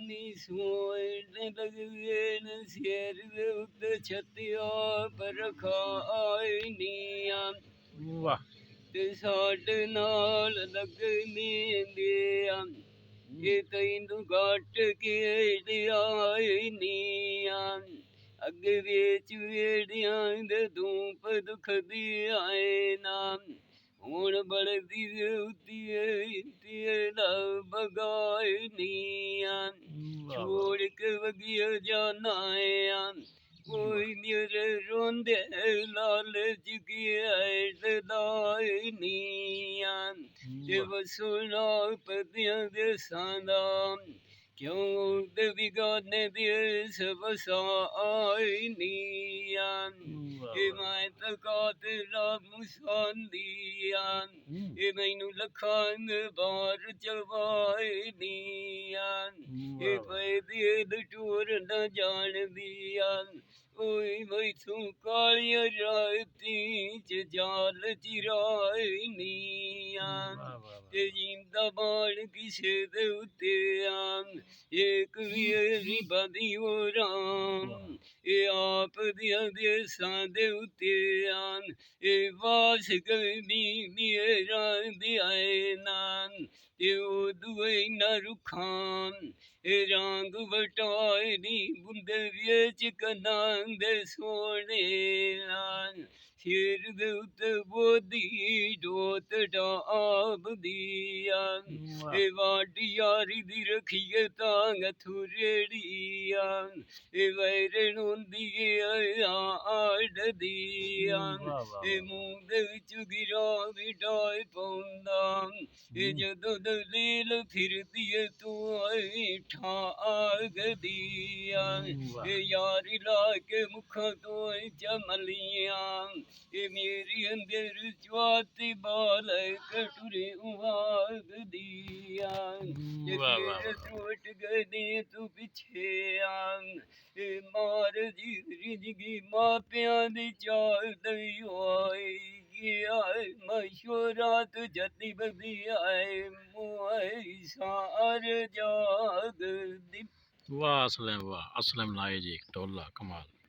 ਨੀ ਸੋਹਣੇ ਲੱਗਦੇ ਨੇ ਸਿਰ ਦੇ ਉੱਤੇ ਛੱਤਿਆ ਪਰ ਰਖਾਈ ਨੀਆਂ ਵਾਹ ਤੇ ਸਾਡੇ ਨਾਲ ਲੱਗਣੀ ਦੀਆਂ ਇਹ ਤੈਨੂੰ ਘੱਟ ਕੇ ਦਿਆਈ ਨੀਆਂ ਅੱਗੇ ਵੇਚ ਵੇੜਿਆਂ ਦੇ ਧੂਪ ਦੁਖਦੀ ਆਏ ਨਾ ਹੁਣ ਬਲਦੀ ਉੱਤੀ ਤੇਰਾ ਬਗਾਈ ਨੀਆਂ ਛੋੜ ਕੇ ਵਗਿਆ ਜਾਣਾ ਆ ਕੋਈ ਮੇਰੇ ਰੋਂਦੇ ਲਾਲਚ ਕੀ ਐਡਦਾਈ ਨੀਆਂ ਤੇ ਵਸੂਲਾ ਪਤਿਆਂ ਦੇ ਸਾਂਦਾ ਕਿਉਂ ਦੇ ਵਿਗਾਨੇ ਦੇ ਸਵਸਾਈ ਨੀਆਂ ਇਹ ਮੈਂ ਤਕਾ ਤੇਰਾ ਮੁਸਾਂਦੀਆਂ ਇਹ ਮੈਨੂੰ ਲੱਖਾਂ ਬਾਰ ਚਵਾਈ ਨੀਆਂ ਇਹ ਫੈਦੇ ਦਟੂਰ ਨਾ ਜਾਣਦੀਆਂ ਓਏ ਮੈਥੋਂ ਕਾਲੀਆਂ ਰਾਤੀ ਚ ਜਾਲ ਚਿਰਾਈ ਨੀਆਂ ਤੇ ਜਿੰਦਾ ਬਾਣ ਕਿਸੇ ਦੇ ਉੱਤੇ ਆਂ ਇੱਕ ਵੀ ਬੰਦੀ ਹੋ ਰਾਮ ਇਹ ਆਪ ਦੀਆਂ ਦੇਸਾਂ ਦੇ ਉੱਤੇ ਆਂ ਇਹ ਵਾਸ ਗਈ ਮੇਰਾ ਦਿਆਏ ਨਾਨ ਤੇ ਉਹ ਦੁਏ ਨਾ ਰੁਖਾਂ ਇਹ ਰੰਗ ਵਟਾਏ ਨੀ ਬੁੰਦੇ ਵਿੱਚ ਕੰਨਾਂ ਦੇ ਸੋਹਣੇ ਨਾਨ ਸਿਰ ਦੇ ਉੱਤੇ ਬੋਦੀ ਡੋਤ ਡਾਬਦੀ ਆਂ ਇਹ ਵਾਡੀ ਯਾਰੀ ਦੀ ਰਖੀਏ ਤਾਂ ਥੁਰੜੀ ਆਂ ਇਹ ਵੈਰਨ ਹੁੰਦੀ ਆੜਦੀ ਆਂ ਇਹ ਮੂੰਹ ਦੇ ਵਿੱਚ ਗਿਰਾ ਵਿਡਾਏ ਪਾਉਂਦਾ ਇਹ ਜਦੋਂ ਦਲੀਲ ਫਿਰਦੀ ਏ ਤੂੰ ਆਈ ਠਾਗਦੀ ਆਂ ਇਹ ਯਾਰੀ ਲਾ ਕੇ ਮੁਖਾਂ ਤੋਂ ਚਮਲੀਆਂ ਇਹ ਮੇਰੀ ਅੰਦਰ ਚਵਾਤੀ ਬਾਲ ਕਟੁਰੇ ਉਵਾਗਦੀ ਆਂ ਇਹ ਤੇਰੇ ਟੁੱਟ ਗਏ ਤੂੰ ਪਿੱਛੇ ਆਂ ਇਹ ਮਾਰ ਜਿਗੀ ਮਾਪਿਆਂ ਦੀ ਚਾਲ ਦਈ ਹੋਈ ਮਸ਼ੂਰਾਤ ਜੱਦੀ ਬਦੀ ਆਏ ਮੋਈ ਸਾਰ ਜਾਗਦੀ वाह असलम नाए जी टोला कमाल।